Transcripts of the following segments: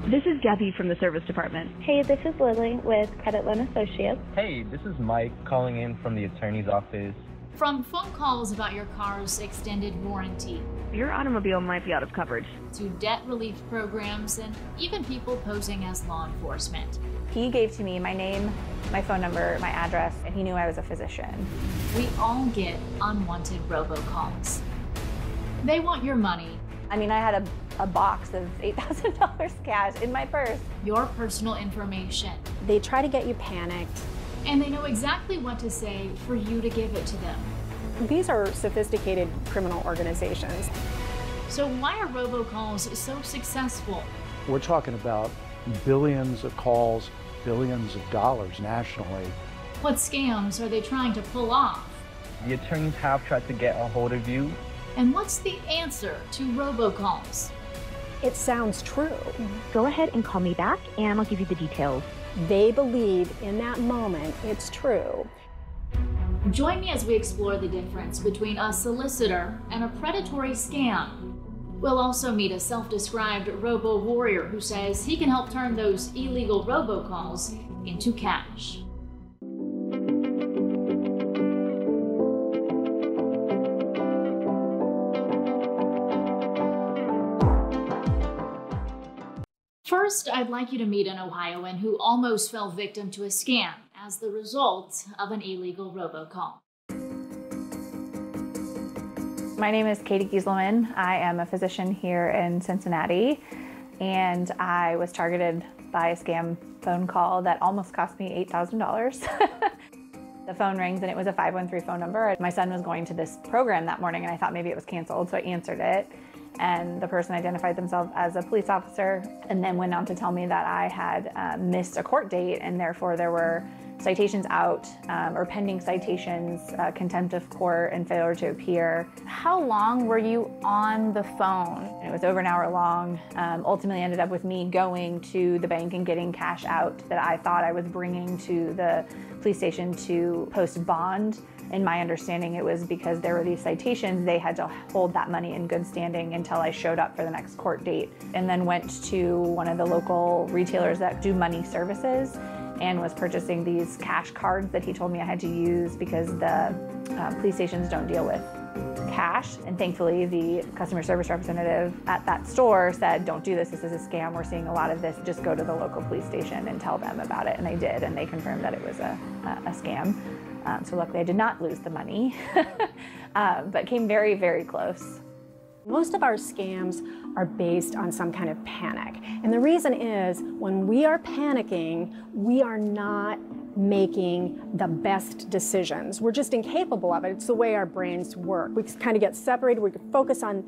This is Debbie from the service department. Hey, this is Lily with Credit Loan Associates. Hey, this is Mike calling in from the attorney's office. From phone calls about your car's extended warranty, Your automobile might be out of coverage. to debt relief programs, and even people posing as law enforcement. He gave to me my name, my phone number, my address, and he knew I was a physician. We all get unwanted robocalls. They want your money, I mean, I had a box of $8,000 cash in my purse. your personal information, They try to get you panicked. and they know exactly what to say for you to give it to them. These are sophisticated criminal organizations. So why are robocalls so successful? We're talking about billions of calls, billions of dollars nationally. What scams are they trying to pull off? The attorneys have tried to get a hold of you. And what's the answer to robocalls? It sounds true. Go ahead and call me back, and I'll give you the details. They believe in that moment it's true. Join me as we explore the difference between a solicitor and a predatory scam. We'll also meet a self-described robo-warrior who says he can help turn those illegal robocalls into cash. First, I'd like you to meet an Ohioan who almost fell victim to a scam as the result of an illegal robocall. My name is Katie Gieselman. I am a physician here in Cincinnati, and I was targeted by a scam phone call that almost cost me $8,000. The phone rings and it was a 513 phone number. My son was going to this program that morning and I thought maybe it was canceled, so I answered it. And the person identified themselves as a police officer and then went on to tell me that I had missed a court date and therefore there were citations out or pending citations, contempt of court and failure to appear. How long were you on the phone? It was over an hour long. Ultimately ended up with me going to the bank and getting cash out that I thought I was bringing to the police station to post bond. In my understanding, it was because there were these citations, they had to hold that money in good standing until I showed up for the next court date. And then went to one of the local retailers that do money services and was purchasing these cash cards that he told me I had to use because the police stations don't deal with cash. And thankfully, the customer service representative at that store said, don't do this, this is a scam, we're seeing a lot of this, just go to the local police station and tell them about it. And they did, and they confirmed that it was a scam. So luckily I did not lose the money, but came very, very close. Most of our scams are based on some kind of panic. And the reason is when we are panicking, we are not making the best decisions. We're just incapable of it. It's the way our brains work. We kind of get separated. We focus on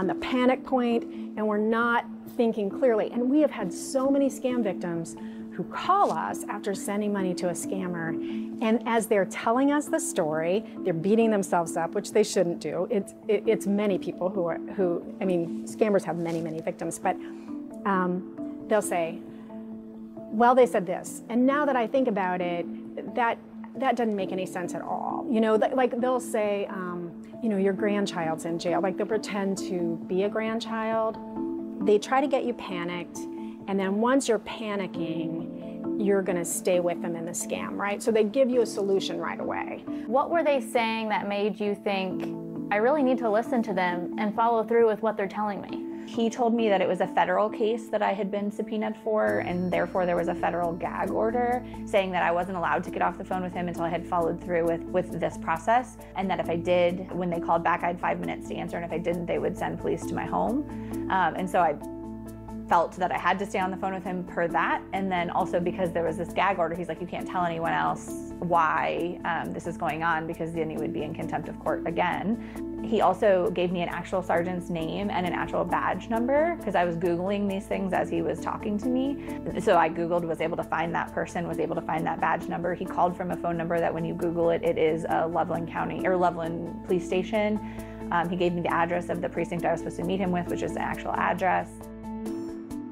the panic point and we're not thinking clearly. And we have had so many scam victims who call us after sending money to a scammer, and as they're telling us the story, they're beating themselves up, which they shouldn't do. It's many people I mean, scammers have many, many victims, but they'll say, well, they said this, and now that I think about it, that doesn't make any sense at all. You know, like they'll say, you know, your grandchild's in jail. Like they'll pretend to be a grandchild. They try to get you panicked. And then once you're panicking, you're gonna stay with them in the scam, right? So they give you a solution right away. What were they saying that made you think, I really need to listen to them and follow through with what they're telling me? He told me that it was a federal case that I had been subpoenaed for, and therefore there was a federal gag order saying that I wasn't allowed to get off the phone with him until I had followed through with this process, and that if I did, when they called back, I had 5 minutes to answer, and if I didn't, they would send police to my home. And so I felt that I had to stay on the phone with him per that, and then also because there was this gag order, he's like, you can't tell anyone else why this is going on because then he would be in contempt of court again. He also gave me an actual sergeant's name and an actual badge number because I was Googling these things as he was talking to me. So I Googled, was able to find that person, was able to find that badge number. He called from a phone number that when you Google it, it is a Loveland County or Loveland Police Station. He gave me the address of the precinct I was supposed to meet him with, which is the actual address.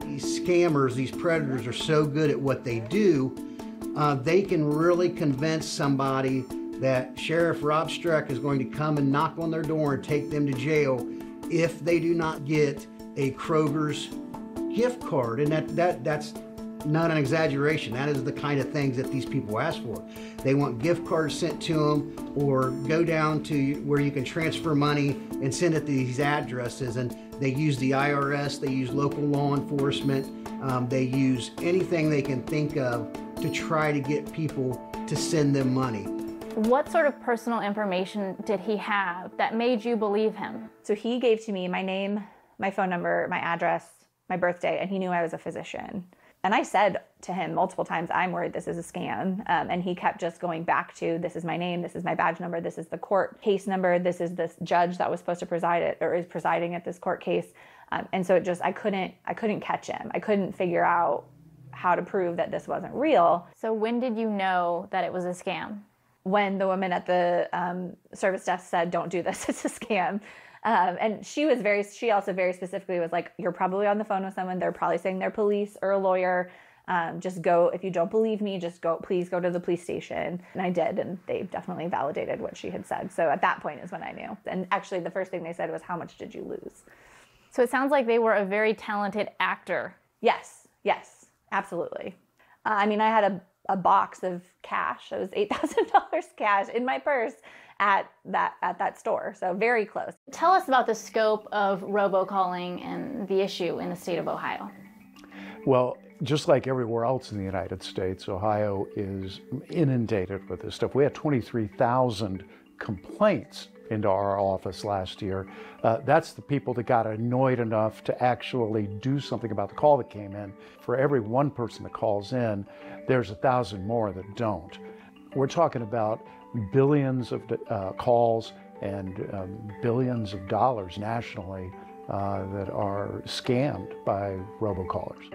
These scammers, these predators are so good at what they do, they can really convince somebody that Sheriff Rob Struck is going to come and knock on their door and take them to jail if they do not get a Kroger's gift card, and that's not an exaggeration. That is the kind of things that these people ask for. They want gift cards sent to them, or go down to where you can transfer money and send it to these addresses. And they use the IRS, they use local law enforcement, they use anything they can think of to try to get people to send them money. What sort of personal information did he have that made you believe him? So he gave to me my name, my phone number, my address, my birthday, and he knew I was a physician. And I said to him multiple times, I'm worried this is a scam. And he kept just going back to, this is my name, this is my badge number, this is the court case number, this is this judge that was supposed to preside it or is presiding at this court case. And so it just, I couldn't catch him. I couldn't figure out how to prove that this wasn't real. So when did you know that it was a scam? When the woman at the service desk said, don't do this, it's a scam. And she also very specifically was like, you're probably on the phone with someone. They're probably saying they're police or a lawyer. Just go, if you don't believe me, please go to the police station. And I did, and they definitely validated what she had said. So at that point is when I knew. And actually the first thing they said was, how much did you lose? So it sounds like they were a very talented actor. Yes, absolutely. I mean, I had a box of cash. It was $8,000 cash in my purse at that store, so very close. Tell us about the scope of robocalling and the issue in the state of Ohio. Well, just like everywhere else in the United States, Ohio is inundated with this stuff. We had 23,000 complaints into our office last year. That's the people that got annoyed enough to actually do something about the call that came in. For every one person that calls in, there's 1,000 more that don't. We're talking about billions of calls and billions of dollars nationally that are scammed by robocallers.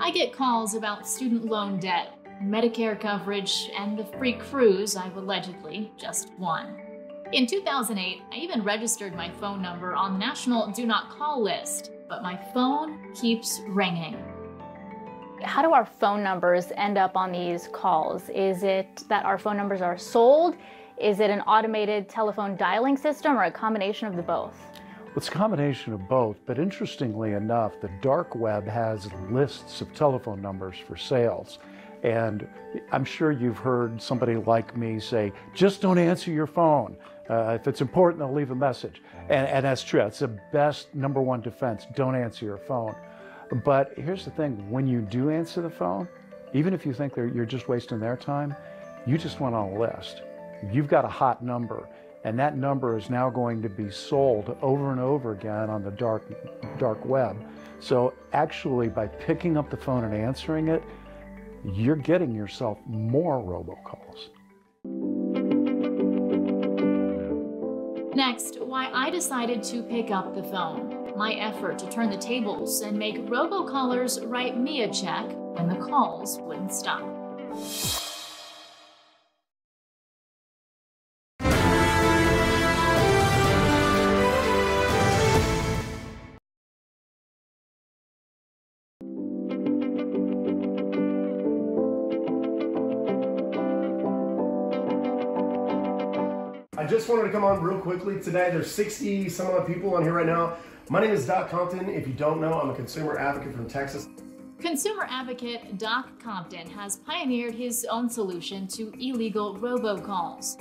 I get calls about student loan debt, Medicare coverage, and the free cruise I've allegedly just won. In 2008, I even registered my phone number on the National Do Not Call list, but my phone keeps ringing. How do our phone numbers end up on these calls? Is it that our phone numbers are sold? Is it an automated telephone dialing system, or a combination of the both? It's a combination of both, but interestingly enough, the dark web has lists of telephone numbers for sales. And I'm sure you've heard somebody like me say, just don't answer your phone. If it's important, they'll leave a message. And that's true. It's the best #1 defense. Don't answer your phone. But here's the thing. When you do answer the phone, even if you think you're just wasting their time, you just went on a list. You've got a hot number, and that number is now going to be sold over and over again on the dark web. So actually, by picking up the phone and answering it, you're getting yourself more robocalls. Next, why I decided to pick up the phone. My effort to turn the tables and make robocallers write me a check when the calls wouldn't stop. I just wanted to come on real quickly today. There's 60 some odd people on here right now. My name is Doc Compton. If you don't know, I'm a consumer advocate from Texas. Consumer advocate Doc Compton has pioneered his own solution to illegal robocalls.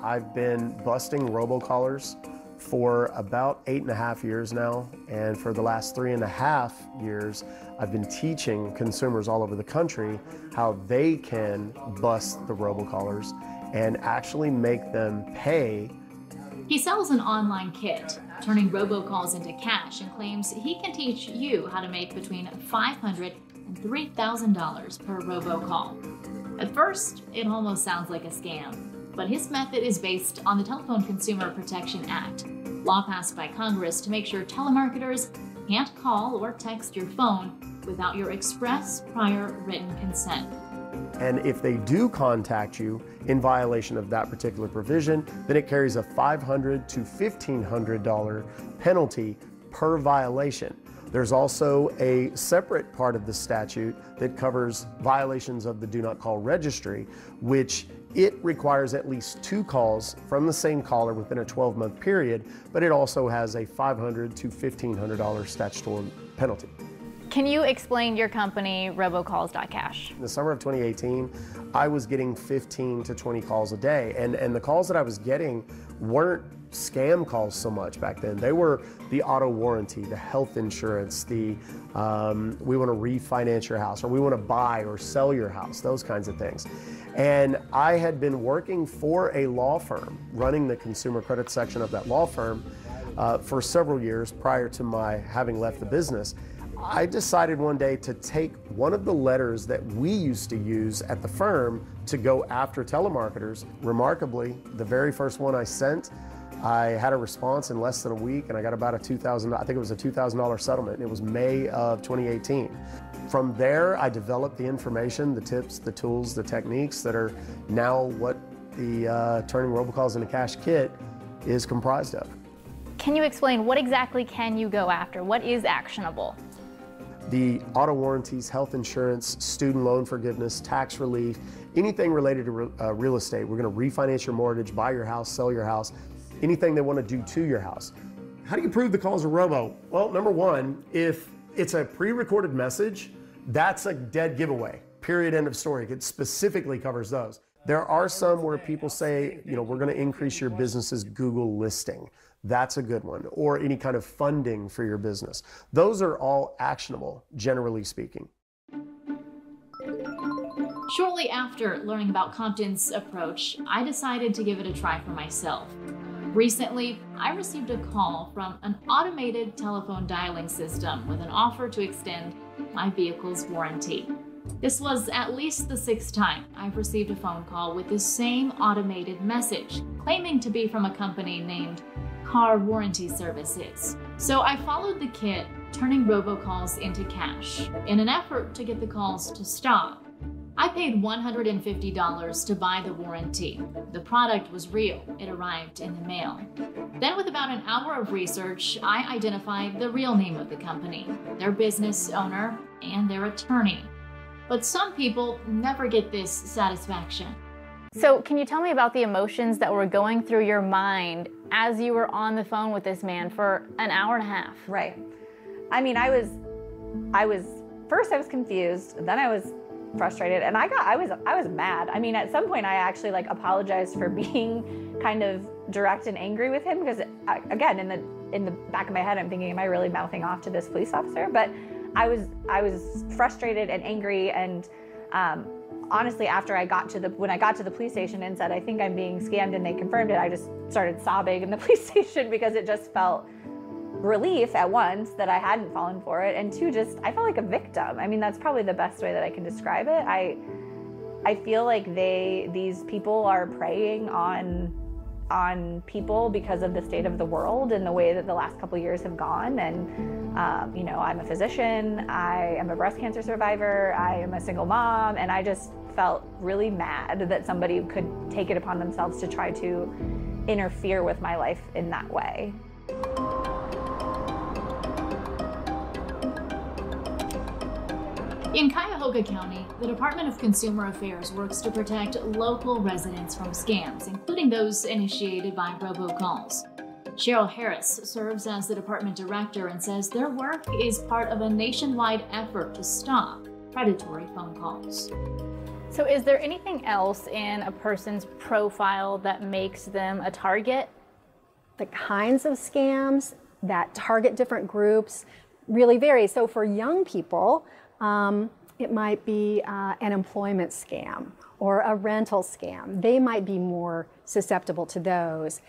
I've been busting robocallers for about 8.5 years now, and for the last 3.5 years, I've been teaching consumers all over the country how they can bust the robocallers and actually make them pay. He sells an online kit, turning robocalls into cash, and claims he can teach you how to make between $500 and $3,000 per robocall. At first, it almost sounds like a scam, but his method is based on the Telephone Consumer Protection Act, law passed by Congress to make sure telemarketers can't call or text your phone without your express prior written consent. And if they do contact you in violation of that particular provision, then it carries a $500 to $1,500 penalty per violation. There's also a separate part of the statute that covers violations of the Do Not Call registry, which it requires at least 2 calls from the same caller within a 12-month period, but it also has a $500 to $1,500 statutory penalty. Can you explain your company, Robocalls.cash? In the summer of 2018, I was getting 15 to 20 calls a day, and the calls that I was getting weren't scam calls so much back then. They were the auto warranty, the health insurance, the we want to refinance your house, or we want to buy or sell your house, those kinds of things. And I had been working for a law firm, running the consumer credit section of that law firm for several years prior to my having left the business. I decided one day to take one of the letters that we used to use at the firm to go after telemarketers. Remarkably, the very first one I sent, I had a response in less than a week, and I got about a $2,000, I think it was a $2,000 settlement. It was May of 2018. From there, I developed the information, the tips, the tools, the techniques that are now what the Turning Robocalls Into Cash kit is comprised of. Can you explain what exactly can you go after? What is actionable? The auto warranties, health insurance, student loan forgiveness, tax relief, anything related to real estate. We're going to refinance your mortgage, buy your house, sell your house, anything they want to do to your house. How do you prove the calls are robo? Well, number one, if it's a pre-recorded message, that's a dead giveaway. Period, end of story. It specifically covers those. There are some where people say, you know, we're going to increase your business's Google listing. That's a good one. Or any kind of funding for your business. Those are all actionable, generally speaking. Shortly after learning about Compton's approach, I decided to give it a try for myself. Recently, I received a call from an automated telephone dialing system with an offer to extend my vehicle's warranty. This was at least the 6th time I've received a phone call with the same automated message, claiming to be from a company named Car Warranty Services. So I followed the kit, Turning Robocalls Into Cash, in an effort to get the calls to stop. I paid $150 to buy the warranty. The product was real. It arrived in the mail. Then with about an hour of research, I identified the real name of the company, their business owner, and their attorney. But some people never get this satisfaction. So can you tell me about the emotions that were going through your mind as you were on the phone with this man for an hour and a half? Right. I mean, first I was confused, then I was frustrated, and I was mad. I mean, at some point I actually apologized for being kind of direct and angry with him, because again, in the back of my head I'm thinking, am I really mouthing off to this police officer? But I was frustrated and angry, and honestly, after when I got to the police station and said, I think I'm being scammed, and they confirmed it, I just started sobbing in the police station, because it just felt relief at once that I hadn't fallen for it, and two, just I felt like a victim. I mean, that's probably the best way that I can describe it. I feel like these people are preying on people because of the state of the world and the way that the last couple of years have gone. And you know, I'm a physician, I am a breast cancer survivor, I am a single mom, and I just felt really mad that somebody could take it upon themselves to try to interfere with my life in that way. In Cuyahoga County, the Department of Consumer Affairs works to protect local residents from scams, including those initiated by robocalls. Cheryl Harris serves as the department director and says their work is part of a nationwide effort to stop predatory phone calls. So is there anything else in a person's profile that makes them a target? The kinds of scams that target different groups really vary. So for young people, it might be an employment scam or a rental scam. They might be more susceptible to those.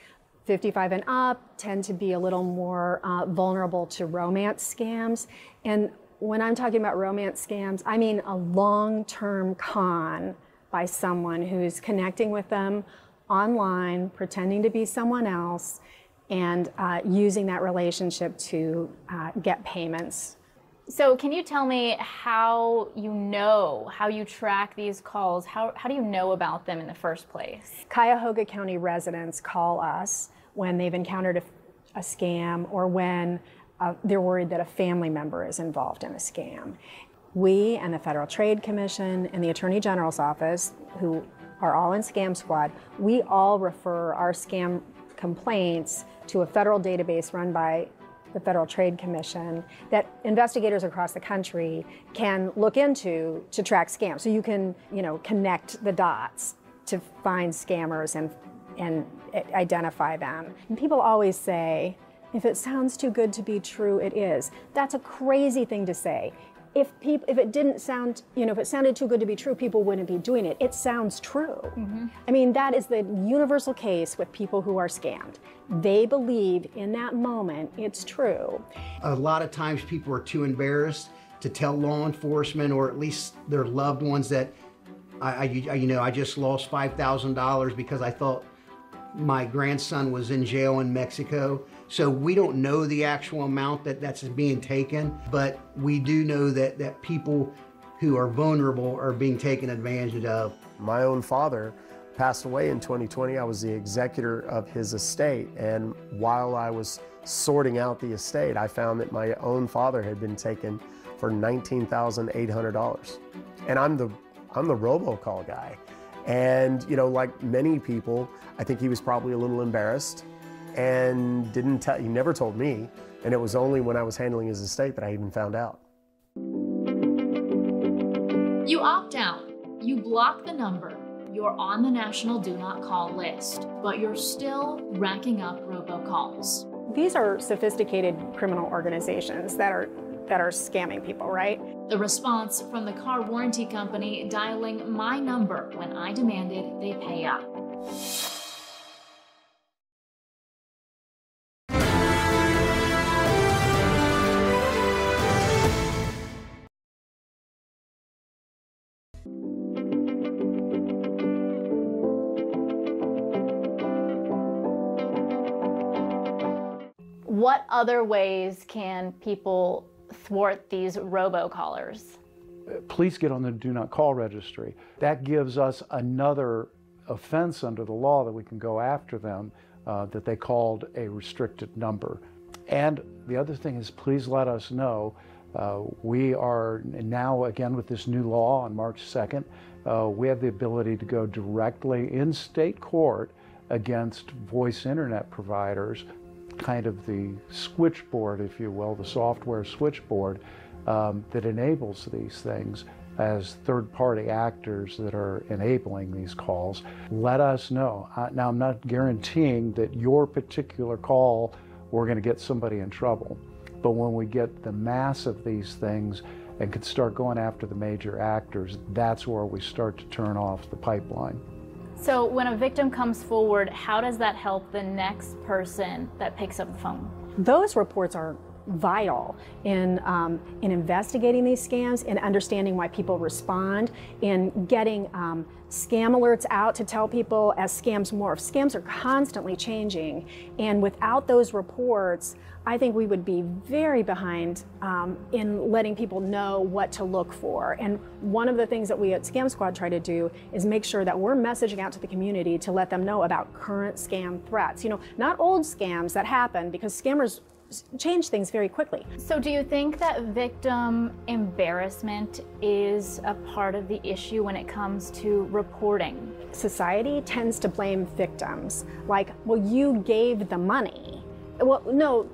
55 and up tend to be a little more vulnerable to romance scams. And when I'm talking about romance scams, I mean a long-term con by someone who's connecting with them online, pretending to be someone else, and using that relationship to get payments. So can you tell me how you track these calls? How do you know about them in the first place? Cuyahoga County residents call us when they've encountered a scam, or when they're worried that a family member is involved in a scam. We and the Federal Trade Commission and the Attorney General's office, who are all in Scam Squad, we all refer our scam complaints to a federal database run by the Federal Trade Commission, that investigators across the country can look into to track scams. So you can, connect the dots to find scammers and identify them. And people always say, if it sounds too good to be true, it is. That's a crazy thing to say. If it didn't sound, if it sounded too good to be true, people wouldn't be doing it. It sounds true. Mm-hmm. I mean, that is the universal case with people who are scammed. They believe in that moment it's true. A lot of times people are too embarrassed to tell law enforcement, or at least their loved ones, that I just lost $5,000 because I thought my grandson was in jail in Mexico. So we don't know the actual amount that's being taken, but we do know that people who are vulnerable are being taken advantage of. My own father passed away in 2020. I was the executor of his estate, and while I was sorting out the estate, I found that my own father had been taken for $19,800. And I'm the robocall guy. And like many people, I think he was probably a little embarrassed and didn't tell. He never told me, and it was only when I was handling his estate that I even found out. You opt out. You block the number. You're on the national do not call list, but you're still racking up robocalls. These are sophisticated criminal organizations that are scamming people, right? The response from the car warranty company dialing my number when I demanded they pay up. What other ways can people thwart these robocallers? Please get on the do not call registry. That gives us another offense under the law that we can go after them, that they called a restricted number. And the other thing is, please let us know. We are now, again, with this new law on March 2nd, we have the ability to go directly in state court against voice internet providers, kind of the switchboard, if you will, the software switchboard that enables these things as third-party actors that are enabling these calls. Let us know. Now, I'm not guaranteeing that your particular call, we're going to get somebody in trouble. But when we get the mass of these things and can start going after the major actors, that's where we start to turn off the pipeline. So when a victim comes forward, how does that help the next person that picks up the phone? Those reports are vital in investigating these scams, in understanding why people respond, in getting scam alerts out to tell people as scams morph. Scams are constantly changing, and without those reports, I think we would be very behind in letting people know what to look for. And one of the things that we at Scam Squad try to do is make sure that we're messaging out to the community to let them know about current scam threats. Not old scams that happen, because scammers change things very quickly. So do you think that victim embarrassment is a part of the issue when it comes to reporting? Society tends to blame victims, like, well, you gave the money. Well, no,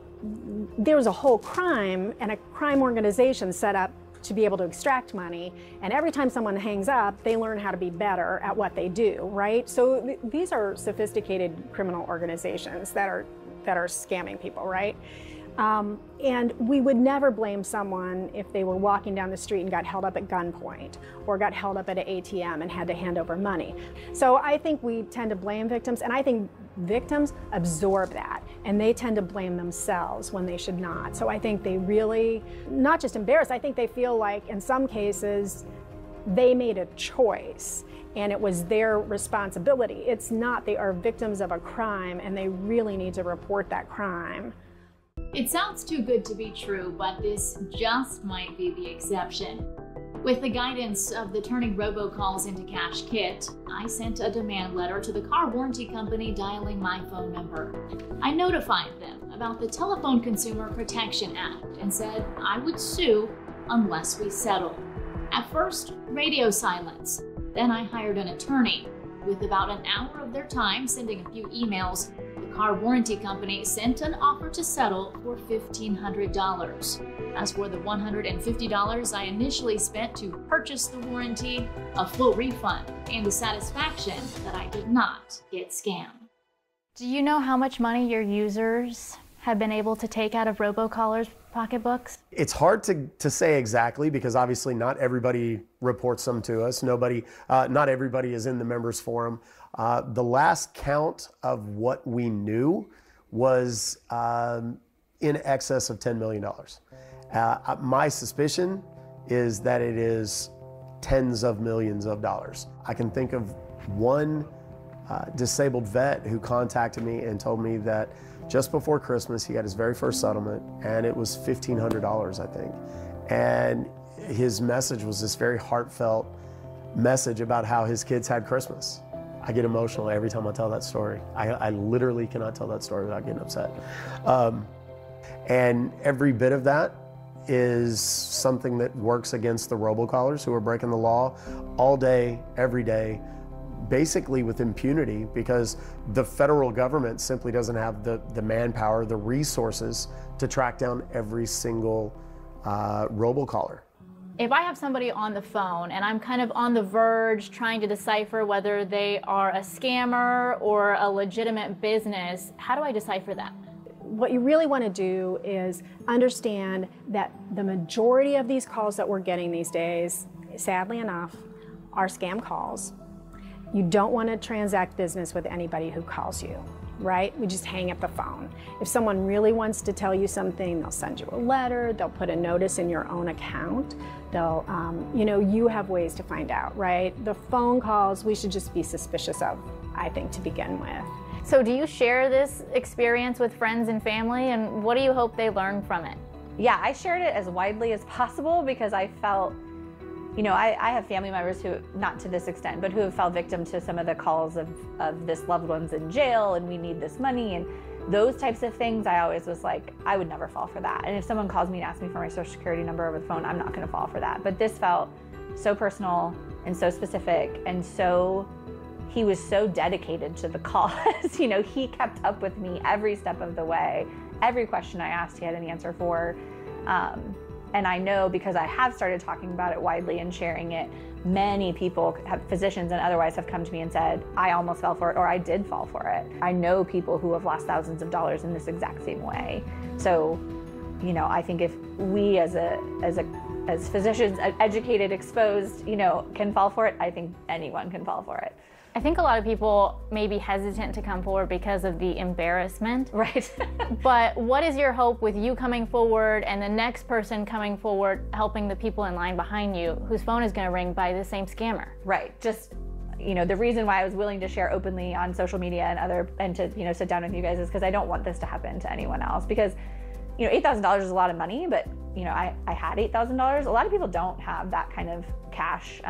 there was a whole crime and a crime organization set up to be able to extract money, and every time someone hangs up, they learn how to be better at what they do, right? So these are sophisticated criminal organizations that are scamming people, right? And we would never blame someone if they were walking down the street and got held up at gunpoint, or got held up at an ATM and had to hand over money. So I think we tend to blame victims, and I think victims absorb that, and they tend to blame themselves when they should not. So I think they really, not just embarrassed, I think they feel like in some cases they made a choice and it was their responsibility. It's not. They are victims of a crime, and they really need to report that crime. It sounds too good to be true, but this just might be the exception. With the guidance of the Turning Robocalls Into Cash kit, I sent a demand letter to the car warranty company dialing my phone number. I notified them about the Telephone Consumer Protection Act and said I would sue unless we settled. At first, radio silence. Then I hired an attorney. With about an hour of their time sending a few emails, the car warranty company sent an offer to settle for $1,500. As for the $150 I initially spent to purchase the warranty, a full refund, and the satisfaction that I did not get scammed. Do you know how much money your users have been able to take out of robocallers' pocketbooks? It's hard to say exactly because obviously not everybody reports them to us. Not everybody is in the members forum. The last count of what we knew was in excess of $10 million. My suspicion is that it is tens of millions of dollars. I can think of one disabled vet who contacted me and told me that just before Christmas he got his very first settlement and it was $1,500, I think. And his message was this very heartfelt message about how his kids had Christmas. I get emotional every time I tell that story. I literally cannot tell that story without getting upset. And every bit of that is something that works against the robocallers who are breaking the law all day, every day, basically with impunity, because the federal government simply doesn't have the manpower, the resources to track down every single robocaller. If I have somebody on the phone and I'm kind of on the verge trying to decipher whether they are a scammer or a legitimate business, how do I decipher that? What you really want to do is understand that the majority of these calls that we're getting these days, sadly enough, are scam calls. You don't want to transact business with anybody who calls you, right? We just hang up the phone. If someone really wants to tell you something, they'll send you a letter, they'll put a notice in your own account, they'll, you have ways to find out, right? The phone calls, we should just be suspicious of, I think, to begin with. So do you share this experience with friends and family, and what do you hope they learn from it? Yeah, I shared it as widely as possible because I felt, I have family members who, not to this extent, but who have fell victim to some of the calls of this loved one's in jail and we need this money and those types of things. I always was like, I would never fall for that. And if someone calls me and asks me for my social security number over the phone, I'm not gonna fall for that. But this felt so personal and so specific, and he was so dedicated to the cause. He kept up with me every step of the way. Every question I asked, he had an answer for. And I know because I have started talking about it widely and sharing it, many people, physicians and otherwise, have come to me and said, I almost fell for it, or I did fall for it. I know people who have lost thousands of dollars in this exact same way. So, I think if we as physicians, educated, exposed, can fall for it, I think anyone can fall for it. I think a lot of people may be hesitant to come forward because of the embarrassment. Right. But what is your hope with you coming forward and the next person coming forward helping the people in line behind you whose phone is going to ring by the same scammer? Right. Just, the reason why I was willing to share openly on social media and to, sit down with you guys is because I don't want this to happen to anyone else. Because, $8,000 is a lot of money, but, I had $8,000. A lot of people don't have that kind of cash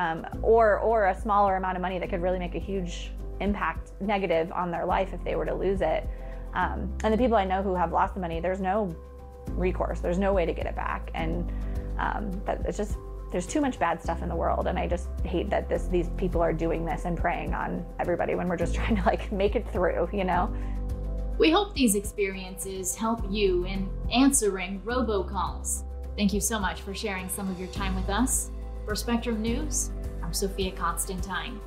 or a smaller amount of money that could really make a huge impact negative on their life if they were to lose it. And the people I know who have lost the money, there's no recourse. There's no way to get it back. And it's just, there's too much bad stuff in the world. And I just hate that these people are doing this and preying on everybody when we're just trying to make it through, We hope these experiences help you in answering robocalls. Thank you so much for sharing some of your time with us. For Spectrum News, I'm Sophia Constantine.